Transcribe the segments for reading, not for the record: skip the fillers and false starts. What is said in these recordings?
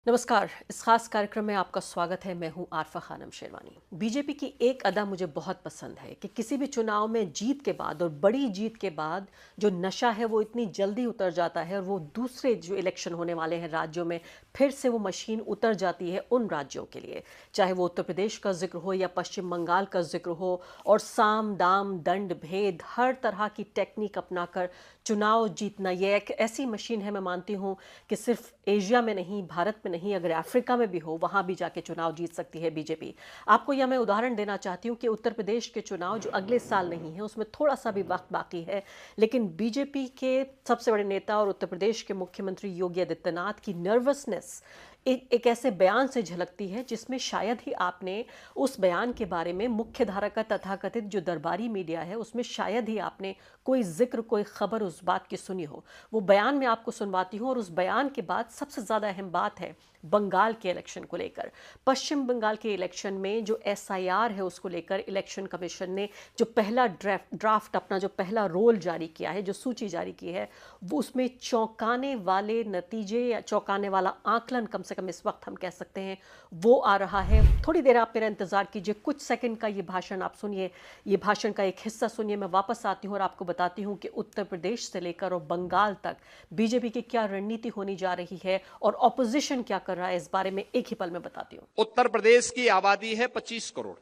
नमस्कार। इस खास कार्यक्रम में आपका स्वागत है। मैं हूं आरफा खानम शेरवानी। बीजेपी की एक अदा मुझे बहुत पसंद है कि किसी भी चुनाव में जीत के बाद और बड़ी जीत के बाद जो नशा है वो इतनी जल्दी उतर जाता है और वो दूसरे जो इलेक्शन होने वाले हैं राज्यों में फिर से वो मशीन उतर जाती है उन राज्यों के लिए, चाहे वो उत्तर प्रदेश का जिक्र हो या पश्चिम बंगाल का जिक्र हो। और साम दाम दंड भेद हर तरह की टेक्निक अपनाकर चुनाव जीतना ये एक ऐसी मशीन है। मैं मानती हूँ कि सिर्फ एशिया में नहीं, भारत में नहीं, अगर अफ्रीका में भी हो वहां भी जाके चुनाव जीत सकती है बीजेपी। आपको यह मैं उदाहरण देना चाहती हूँ कि उत्तर प्रदेश के चुनाव जो अगले साल नहीं है उसमें थोड़ा सा भी वक्त बाकी है, लेकिन बीजेपी के सबसे बड़े नेता और उत्तर प्रदेश के मुख्यमंत्री योगी आदित्यनाथ की नर्वसनेस एक ऐसे बयान से झलकती है जिसमें शायद ही आपने उस बयान के बारे में मुख्य धारा का तथाकथित जो दरबारी मीडिया है उसमें शायद ही आपने कोई जिक्र, कोई खबर उस बात की सुनी हो। वो बयान मैं आपको सुनवाती हूँ और उस बयान के बाद सबसे ज्यादा अहम बात है बंगाल के इलेक्शन को लेकर। पश्चिम बंगाल के इलेक्शन में जो एसआईआर है उसको लेकर इलेक्शन कमीशन ने जो पहला ड्राफ्ट अपना जो पहला रोल जारी किया है, जो सूची जारी की है, वो उसमें चौंकाने वाले नतीजे या चौंकाने वाला आकलन कम से कम इस वक्त हम कह सकते हैं वो आ रहा है। थोड़ी देर आप मेरा इंतजार कीजिए, कुछ सेकंड का ये भाषण आप सुनिए, ये भाषण का एक हिस्सा सुनिए। मैं वापस आती हूँ और आपको बताती हूँ कि उत्तर प्रदेश से लेकर और बंगाल तक बीजेपी की क्या रणनीति होने जा रही है और ऑपोजिशन क्या कर रहा है, इस बारे में एक ही पल में बताती हूँ। उत्तर प्रदेश की आबादी है 25 करोड़।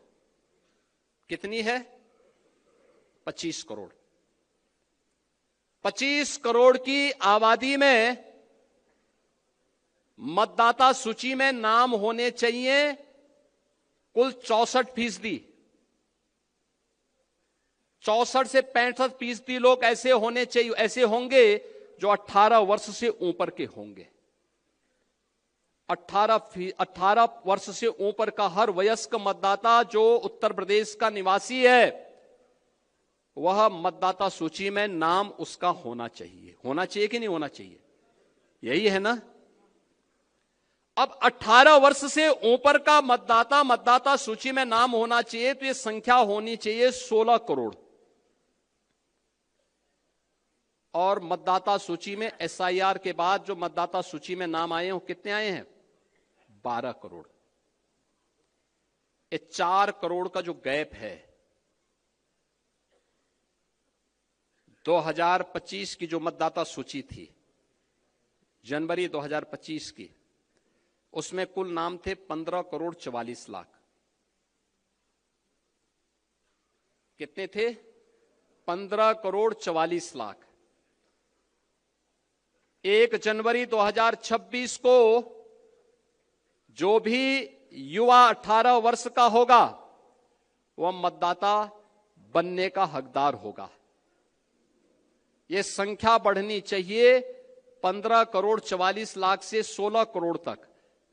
कितनी है? 25 करोड़। 25 करोड़ की आबादी में मतदाता सूची में नाम होने चाहिए कुल 64%। 64 से 65% लोग ऐसे होने चाहिए, ऐसे होंगे जो 18 वर्ष से ऊपर के होंगे। 18 वर्ष से ऊपर का हर वयस्क मतदाता जो उत्तर प्रदेश का निवासी है वह मतदाता सूची में नाम उसका होना चाहिए। होना चाहिए कि नहीं होना चाहिए? यही है ना। अब 18 वर्ष से ऊपर का मतदाता सूची में नाम होना चाहिए, तो यह संख्या होनी चाहिए 16 करोड़। और मतदाता सूची में एसआईआर के बाद जो मतदाता सूची में नाम आए हैं वो कितने आए हैं? 12 करोड़। ये 4 करोड़ का जो गैप है, 2025 की जो मतदाता सूची थी जनवरी 2025 की, उसमें कुल नाम थे 15 करोड़ 44 लाख। कितने थे? 15 करोड़ 44 लाख। 1 जनवरी 2026 को जो भी युवा 18 वर्ष का होगा वह मतदाता बनने का हकदार होगा। यह संख्या बढ़नी चाहिए 15 करोड़ 44 लाख से 16 करोड़ तक,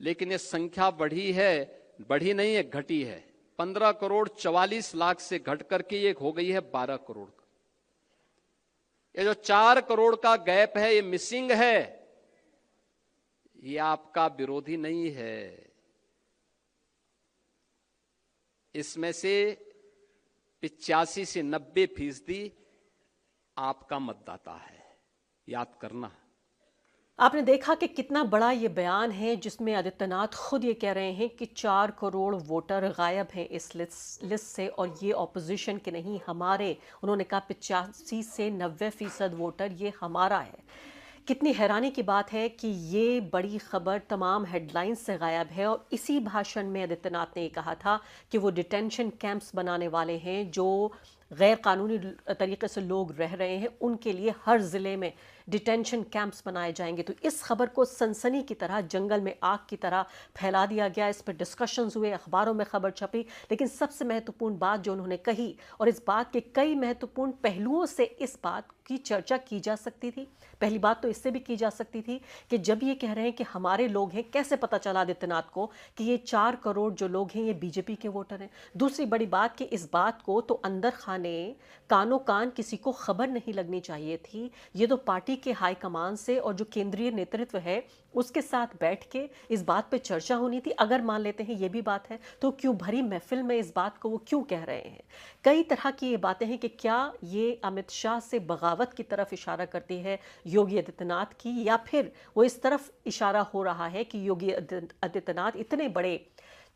लेकिन यह संख्या बढ़ी है, बढ़ी नहीं है, घटी है। 15 करोड़ 44 लाख से घट करके ये हो गई है 12 करोड़। ये जो 4 करोड़ का गैप है, ये मिसिंग है। ये आपका विरोधी नहीं है। इसमें से 85 से 90% आपका मतदाता है, याद करना। आपने देखा कि कितना बड़ा ये बयान है जिसमें आदित्यनाथ खुद ये कह रहे हैं कि 4 करोड़ वोटर गायब हैं इस लिस्ट से, और ये ऑपोजिशन के नहीं, हमारे। उन्होंने कहा 85 से 90% वोटर ये हमारा है। कितनी हैरानी की बात है कि ये बड़ी खबर तमाम हेडलाइंस से गायब है। और इसी भाषण में आदित्यनाथ ने ये कहा था कि वो डिटेंशन कैंप्स बनाने वाले हैं, जो गैर कानूनी तरीके से लोग रह रहे हैं उनके लिए हर जिले में डिटेंशन कैंप्स बनाए जाएंगे। तो इस खबर को सनसनी की तरह, जंगल में आग की तरह फैला दिया गया। इस पर डिस्कशंस हुए, अखबारों में खबर छपी, लेकिन सबसे महत्वपूर्ण बात जो उन्होंने कही, और इस बात के कई महत्वपूर्ण पहलुओं से इस बात की चर्चा की जा सकती थी। पहली बात तो इससे भी की जा सकती थी कि जब ये कह रहे हैं कि हमारे लोग हैं, कैसे पता चला आदित्यनाथ को कि ये 4 करोड़ जो लोग हैं ये बीजेपी के वोटर हैं? दूसरी बड़ी बात कि इस बात को तो अंदर खाने, कानो कान किसी को खबर नहीं लगनी चाहिए थी। ये तो पार्टी पार्टी के हाईकमान से और जो केंद्रीय नेतृत्व है उसके साथ बैठ के इस बात पे चर्चा होनी थी। अगर मान लेते हैं ये भी बात है तो क्यों भरी महफिल में इस बात को वो क्यों कह रहे हैं? कई तरह की ये बातें हैं कि क्या ये अमित शाह से बगावत की तरफ इशारा करती है योगी आदित्यनाथ की, या फिर वो इस तरफ इशारा हो रहा है कि योगी आदित्यनाथ इतने बड़े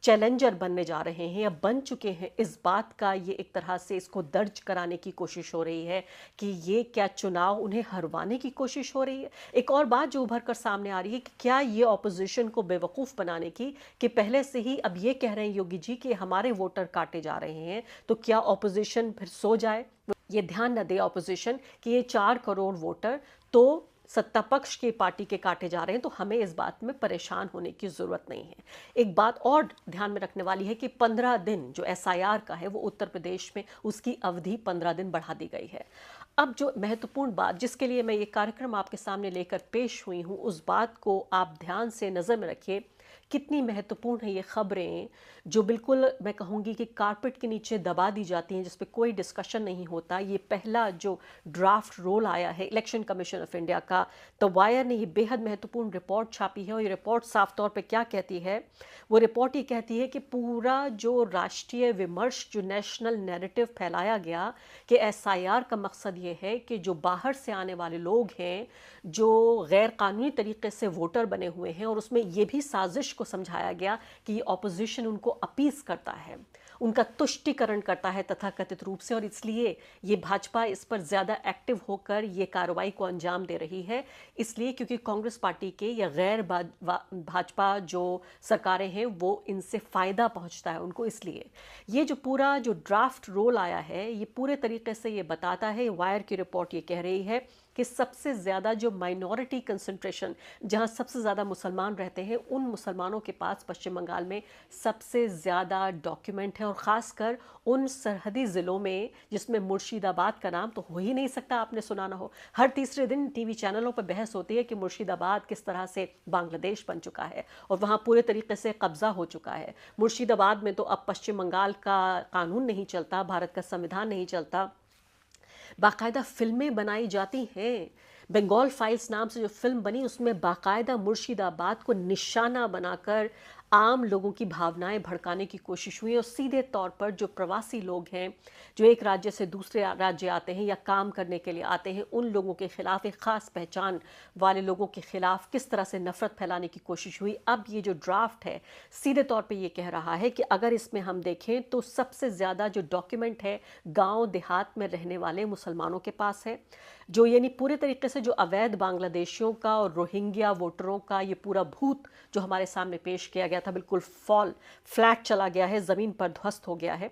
चैलेंजर बनने जा रहे हैं या बन चुके हैं, इस बात का ये एक तरह से इसको दर्ज कराने की कोशिश हो रही है कि ये क्या चुनाव उन्हें हरवाने की कोशिश हो रही है। एक और बात जो उभर कर सामने आ रही है कि क्या ये ऑपोजिशन को बेवकूफ़ बनाने की, कि पहले से ही अब ये कह रहे हैं योगी जी कि हमारे वोटर काटे जा रहे हैं, तो क्या ऑपोजिशन फिर सो जाए? ये ध्यान न दे ऑपोजिशन कि ये 4 करोड़ वोटर तो सत्ता पक्ष की पार्टी के काटे जा रहे हैं, तो हमें इस बात में परेशान होने की जरूरत नहीं है। एक बात और ध्यान में रखने वाली है कि 15 दिन जो एसआईआर का है वो उत्तर प्रदेश में उसकी अवधि 15 दिन बढ़ा दी गई है। अब जो महत्वपूर्ण बात जिसके लिए मैं ये कार्यक्रम आपके सामने लेकर पेश हुई हूँ, उस बात को आप ध्यान से नज़र में रखिए। कितनी महत्वपूर्ण है ये खबरें जो बिल्कुल मैं कहूँगी कि कारपेट के नीचे दबा दी जाती हैं, जिस पे कोई डिस्कशन नहीं होता। ये पहला जो ड्राफ्ट रोल आया है इलेक्शन कमीशन ऑफ इंडिया का, तो वायर ने ये बेहद महत्वपूर्ण रिपोर्ट छापी है। और ये रिपोर्ट साफ तौर पे क्या कहती है? वो रिपोर्ट ये कहती है कि पूरा जो राष्ट्रीय विमर्श, जो नेशनल नैरेटिव फैलाया गया कि एसआईआर का मकसद ये है कि जो बाहर से आने वाले लोग हैं, जो गैर कानूनी तरीके से वोटर बने हुए हैं, और उसमें ये भी साजिश को समझाया गया कि ये ऑपोजिशन उनको अपीस करता है, उनका तुष्टीकरण करता है तथाकथित रूप से, और इसलिए ये भाजपा इस पर ज़्यादा एक्टिव होकर ये कार्रवाई को अंजाम दे रही है। इसलिए क्योंकि कांग्रेस पार्टी के या गैर भाजपा जो सरकारें हैं वो इनसे फ़ायदा पहुंचता है उनको। इसलिए ये जो पूरा जो ड्राफ्ट रोल आया है ये पूरे तरीके से ये बताता है, वायर की रिपोर्ट ये कह रही है कि सबसे ज़्यादा जो माइनॉरिटी कंसंट्रेशन, जहां सबसे ज़्यादा मुसलमान रहते हैं, उन मुसलमानों के पास पश्चिम बंगाल में सबसे ज़्यादा डॉक्यूमेंट है, और ख़ासकर उन सरहदी ज़िलों में जिसमें मुर्शिदाबाद का नाम तो हो ही नहीं सकता आपने सुना ना हो। हर तीसरे दिन टीवी चैनलों पर बहस होती है कि मुर्शिदाबाद किस तरह से बांग्लादेश बन चुका है और वहाँ पूरे तरीके से कब्ज़ा हो चुका है। मुर्शिदाबाद में तो अब पश्चिम बंगाल का कानून नहीं चलता, भारत का संविधान नहीं चलता, बाकायदा फिल्में बनाई जाती हैं। बंगाल फाइल्स नाम से जो फिल्म बनी उसमें बाकायदा मुर्शिदाबाद को निशाना बनाकर आम लोगों की भावनाएं भड़काने की कोशिश हुई। और सीधे तौर पर जो प्रवासी लोग हैं, जो एक राज्य से दूसरे राज्य आते हैं या काम करने के लिए आते हैं, उन लोगों के खिलाफ, एक ख़ास पहचान वाले लोगों के खिलाफ किस तरह से नफरत फैलाने की कोशिश हुई। अब ये जो ड्राफ्ट है सीधे तौर पे ये कह रहा है कि अगर इसमें हम देखें तो सबसे ज़्यादा जो डॉक्यूमेंट है गाँव देहात में रहने वाले मुसलमानों के पास है, जो यानी पूरे तरीके से जो अवैध बांग्लादेशियों का और रोहिंग्या वोटरों का ये पूरा भूत जो हमारे सामने पेश किया गया था बिल्कुल फ्लैट चला गया है, ज़मीन पर ध्वस्त हो गया है,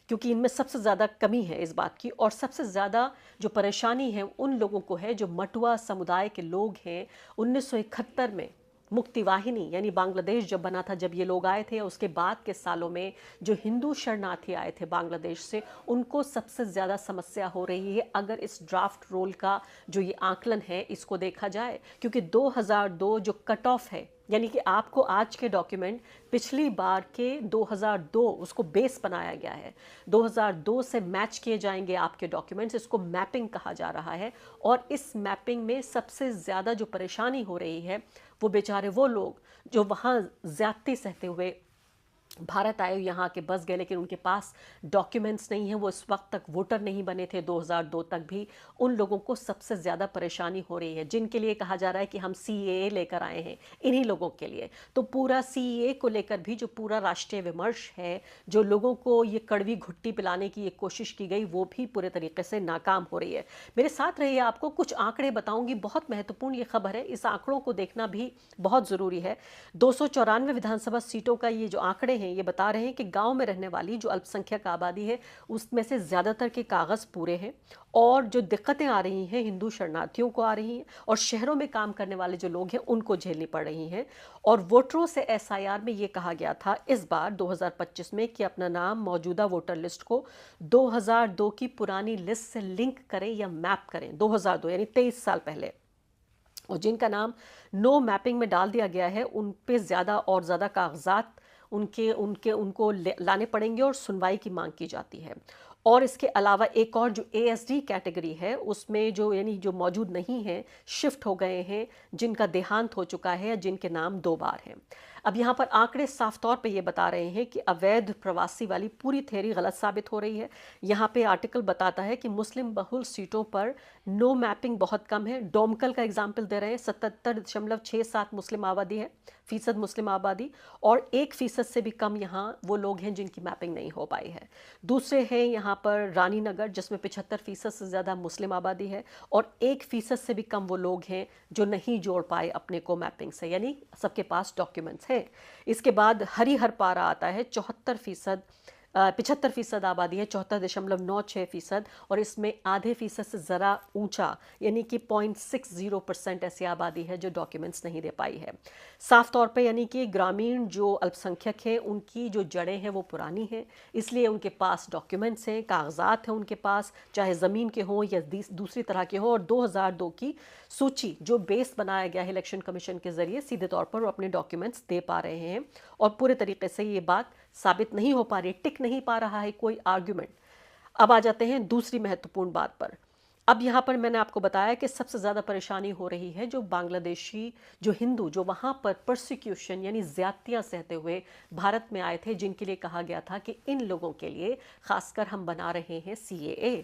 क्योंकि इनमें सबसे ज़्यादा कमी है इस बात की। और सबसे ज़्यादा जो परेशानी है उन लोगों को है जो मटुआ समुदाय के लोग हैं। 1971 में मुक्ति वाहिनी यानी बांग्लादेश जब बना था, जब ये लोग आए थे, उसके बाद के सालों में जो हिंदू शरणार्थी आए थे बांग्लादेश से, उनको सबसे ज़्यादा समस्या हो रही है अगर इस ड्राफ्ट रोल का जो ये आकलन है इसको देखा जाए। क्योंकि 2002 जो कट ऑफ है, यानी कि आपको आज के डॉक्यूमेंट पिछली बार के 2002 उसको बेस बनाया गया है, 2002 से मैच किए जाएंगे आपके डॉक्यूमेंट्स, इसको मैपिंग कहा जा रहा है। और इस मैपिंग में सबसे ज़्यादा जो परेशानी हो रही है वो बेचारे वो लोग जो वहाँ ज़्यादती सहते हुए भारत आए, यहाँ के बस गए, लेकिन उनके पास डॉक्यूमेंट्स नहीं है, वो इस वक्त तक वोटर नहीं बने थे 2002 तक भी। उन लोगों को सबसे ज़्यादा परेशानी हो रही है, जिनके लिए कहा जा रहा है कि हम सीएए लेकर आए हैं, इन्हीं लोगों के लिए। तो पूरा सीएए को लेकर भी जो पूरा राष्ट्रीय विमर्श है, जो लोगों को ये कड़वी घुट्टी पिलाने की ये कोशिश की गई, वो भी पूरे तरीके से नाकाम हो रही है। मेरे साथ रहिए, आपको कुछ आंकड़े बताऊंगी, बहुत महत्वपूर्ण ये खबर है, इस आंकड़ों को देखना भी बहुत ज़रूरी है। 294 विधानसभा सीटों का ये जो आंकड़े ये बता रहे हैं कि गांव में रहने वाली जो अल्पसंख्यक आबादी है उसमें से ज्यादातर के कागज पूरे हैं, और जो दिक्कतें आ रही हैं हिंदू शरणार्थियों को आ रही हैं, और शहरों में काम करने वाले जो लोग हैं उनको झेलनी पड़ रही हैं। और वोटरों से एसआईआर में ये कहा गया था इस बार 2025 में कि अपना नाम मौजूदा वोटर लिस्ट को 2002 की पुरानी लिस्ट से लिंक करें या मैप करें। 2002 यानी 23 साल पहले। और जिनका नाम नो मैपिंग में डाल दिया गया है उन पे ज़्यादा और ज़्यादा कागजात उनको लाने पड़ेंगे और सुनवाई की मांग की जाती है। और इसके अलावा एक और जो एएसडी कैटेगरी है उसमें जो यानी जो मौजूद नहीं है, शिफ्ट हो गए हैं, जिनका देहांत हो चुका है या जिनके नाम 2 बार हैं। अब यहाँ पर आंकड़े साफ तौर पे ये बता रहे हैं कि अवैध प्रवासी वाली पूरी थ्योरी गलत साबित हो रही है। यहाँ पे आर्टिकल बताता है कि मुस्लिम बहुल सीटों पर नो मैपिंग बहुत कम है। डोमकल का एग्जाम्पल दे रहे हैं, 77.67 मुस्लिम आबादी है, फीसद मुस्लिम आबादी, और 1% से भी कम यहाँ वो लोग हैं जिनकी मैपिंग नहीं हो पाई है। दूसरे हैं यहाँ पर रानीनगर, जिसमें 75% से ज़्यादा मुस्लिम आबादी है और 1% से भी कम वो लोग हैं जो नहीं जोड़ पाए अपने को मैपिंग से, यानी सबके पास डॉक्यूमेंट्स हैं। इसके बाद हरिहरपारा आता है, 75% आबादी है, 74.96%, और इसमें आधे फीसद से ज़रा ऊंचा यानी कि 0.60% ऐसी आबादी है जो डॉक्यूमेंट्स नहीं दे पाई है। साफ तौर पे यानी कि ग्रामीण जो अल्पसंख्यक हैं उनकी जो जड़ें हैं वो पुरानी हैं, इसलिए उनके पास डॉक्यूमेंट्स हैं, कागजात हैं उनके पास, चाहे ज़मीन के हों या दूसरी तरह के हों। और 2002 की सूची जो बेस बनाया गया है इलेक्शन कमीशन के ज़रिए, सीधे तौर पर वो अपने डॉक्यूमेंट्स दे पा रहे हैं और पूरे तरीके से ये बात साबित नहीं हो पा रही, टिक नहीं पा रहा है कोई आर्ग्यूमेंट। अब आ जाते हैं दूसरी महत्वपूर्ण बात पर। अब यहाँ पर मैंने आपको बताया कि सबसे ज़्यादा परेशानी हो रही है जो बांग्लादेशी जो हिंदू जो वहाँ पर प्रोसिक्यूशन यानी ज़्यादतियाँ सहते हुए भारत में आए थे, जिनके लिए कहा गया था कि इन लोगों के लिए खासकर हम बना रहे हैं CAA।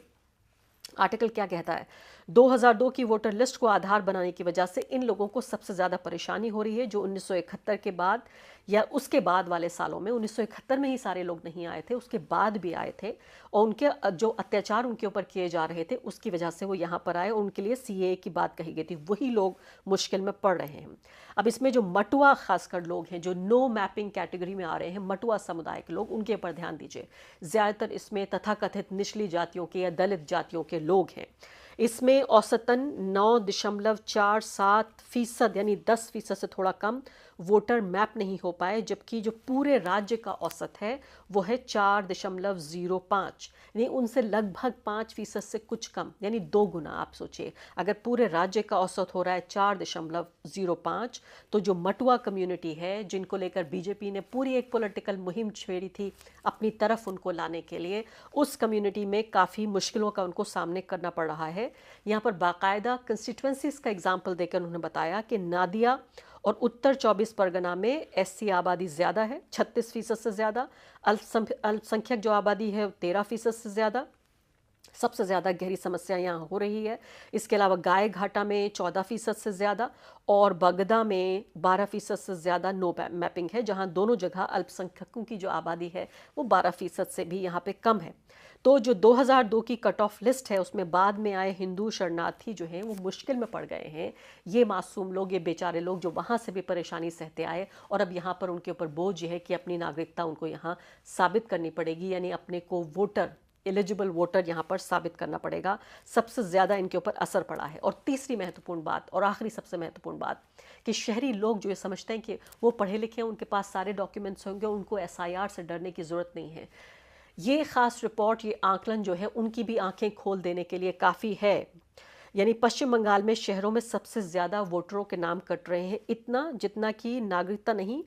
आर्टिकल क्या कहता है? 2002 की वोटर लिस्ट को आधार बनाने की वजह से इन लोगों को सबसे ज़्यादा परेशानी हो रही है, जो 1971 के बाद या उसके बाद वाले सालों में, 1971 में ही सारे लोग नहीं आए थे, उसके बाद भी आए थे, और उनके जो अत्याचार उनके ऊपर किए जा रहे थे उसकी वजह से वो यहाँ पर आए और उनके लिए CAA की बात कही गई थी। वही लोग मुश्किल में पड़ रहे हैं। अब इसमें जो मटुआ खासकर लोग हैं जो नो मैपिंग कैटेगरी में आ रहे हैं, मटुआ समुदाय के लोग, उनके ऊपर ध्यान दीजिए। ज़्यादातर इसमें तथाकथित निचली जातियों के या दलित जातियों के लोग हैं। इसमें औसतन 9.47% यानी 10% से थोड़ा कम वोटर मैप नहीं हो पाए, जबकि जो पूरे राज्य का औसत है वो है 4.05, यानी उनसे लगभग 5% से कुछ कम, यानी 2 गुना। आप सोचिए, अगर पूरे राज्य का औसत हो रहा है 4.05, तो जो मटुआ कम्युनिटी है जिनको लेकर बीजेपी ने पूरी एक पॉलिटिकल मुहिम छेड़ी थी अपनी तरफ उनको लाने के लिए, उस कम्युनिटी में काफ़ी मुश्किलों का उनको सामने करना पड़ रहा है। यहाँ पर बाकायदा कंस्टिट्यूंसीज का एग्जाम्पल देकर उन्होंने बताया कि नादिया और उत्तर 24 परगना में SC आबादी ज़्यादा है, 36% से ज़्यादा, अल्पसंख्यक जो आबादी है 13% से ज़्यादा। सबसे ज़्यादा गहरी समस्या यहाँ हो रही है। इसके अलावा गाय घाटा में 14% से ज़्यादा और बगदा में 12% से ज़्यादा नो मैपिंग है, जहाँ दोनों जगह अल्पसंख्यकों की जो आबादी है वो 12% से भी यहाँ पे कम है। तो जो 2002 की कट ऑफ लिस्ट है उसमें बाद में आए हिंदू शरणार्थी जो हैं वो मुश्किल में पड़ गए हैं। ये मासूम लोग, ये बेचारे लोग जो वहाँ से भी परेशानी सहते आए, और अब यहाँ पर उनके ऊपर बोझ ये है कि अपनी नागरिकता उनको यहाँ साबित करनी पड़ेगी, यानी अपने को वोटर, एलिजिबल वोटर यहाँ पर साबित करना पड़ेगा। सबसे ज़्यादा इनके ऊपर असर पड़ा है। और तीसरी महत्वपूर्ण बात और आखिरी सबसे महत्वपूर्ण बात कि शहरी लोग जो ये समझते हैं कि वो पढ़े लिखे हैं, उनके पास सारे डॉक्यूमेंट्स होंगे, उनको SIR से डरने की ज़रूरत नहीं है। ये ख़ास रिपोर्ट, ये आकलन जो है उनकी भी आंखें खोल देने के लिए काफ़ी है। यानी पश्चिम बंगाल में शहरों में सबसे ज़्यादा वोटरों के नाम कट रहे हैं, इतना जितना कि नागरिकता नहीं,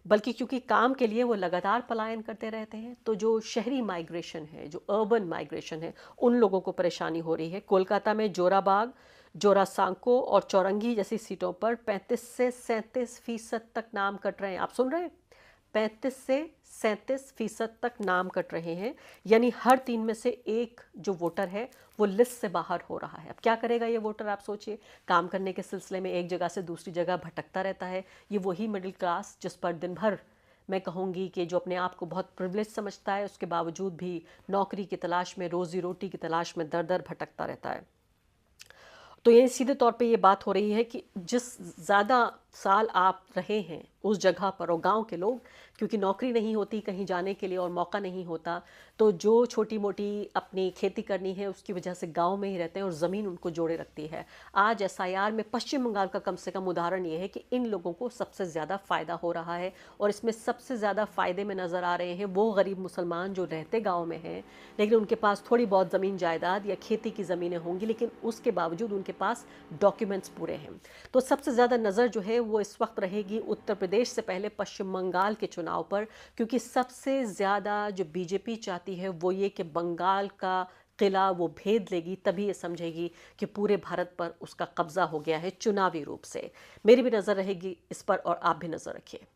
बल्कि क्योंकि काम के लिए वो लगातार पलायन करते रहते हैं। तो जो शहरी माइग्रेशन है, जो अर्बन माइग्रेशन है, उन लोगों को परेशानी हो रही है। कोलकाता में जोराबाग, जोरासांको और चौरंगी जैसी सीटों पर 35 से 37% तक नाम कट रहे हैं। आप सुन रहे हैं, 35 से 37% तक नाम कट रहे हैं, यानी हर 3 में से 1 जो वोटर है वो लिस्ट से बाहर हो रहा है। अब क्या करेगा ये वोटर? आप सोचिए, काम करने के सिलसिले में एक जगह से दूसरी जगह भटकता रहता है। ये वही मिडिल क्लास जिस पर दिन भर मैं कहूँगी कि जो अपने आप को बहुत प्रिविलेज समझता है, उसके बावजूद भी नौकरी की तलाश में, रोज़ी रोटी की तलाश में दर दर भटकता रहता है। तो ये सीधे तौर पे ये बात हो रही है कि जिस ज़्यादा साल आप रहे हैं उस जगह पर, और गांव के लोग, क्योंकि नौकरी नहीं होती कहीं जाने के लिए और मौका नहीं होता, तो जो छोटी मोटी अपनी खेती करनी है उसकी वजह से गांव में ही रहते हैं और ज़मीन उनको जोड़े रखती है। आज SIR में पश्चिम बंगाल का कम से कम उदाहरण ये है कि इन लोगों को सबसे ज़्यादा फ़ायदा हो रहा है, और इसमें सबसे ज़्यादा फ़ायदे में नज़र आ रहे हैं वो गरीब मुसलमान जो रहते गाँव में हैं, लेकिन उनके पास थोड़ी बहुत ज़मीन जायदाद या खेती की ज़मीनें होंगी, लेकिन उसके बावजूद उनके पास डॉक्यूमेंट्स पूरे हैं। तो सबसे ज़्यादा नज़र जो है वो इस वक्त रहेगी उत्तर प्रदेश प्रदेश से पहले पश्चिम बंगाल के चुनाव पर, क्योंकि सबसे ज़्यादा जो बीजेपी चाहती है वो ये कि बंगाल का किला वो भेद लेगी, तभी ये समझेगी कि पूरे भारत पर उसका कब्जा हो गया है चुनावी रूप से। मेरी भी नज़र रहेगी इस पर और आप भी नज़र रखिए।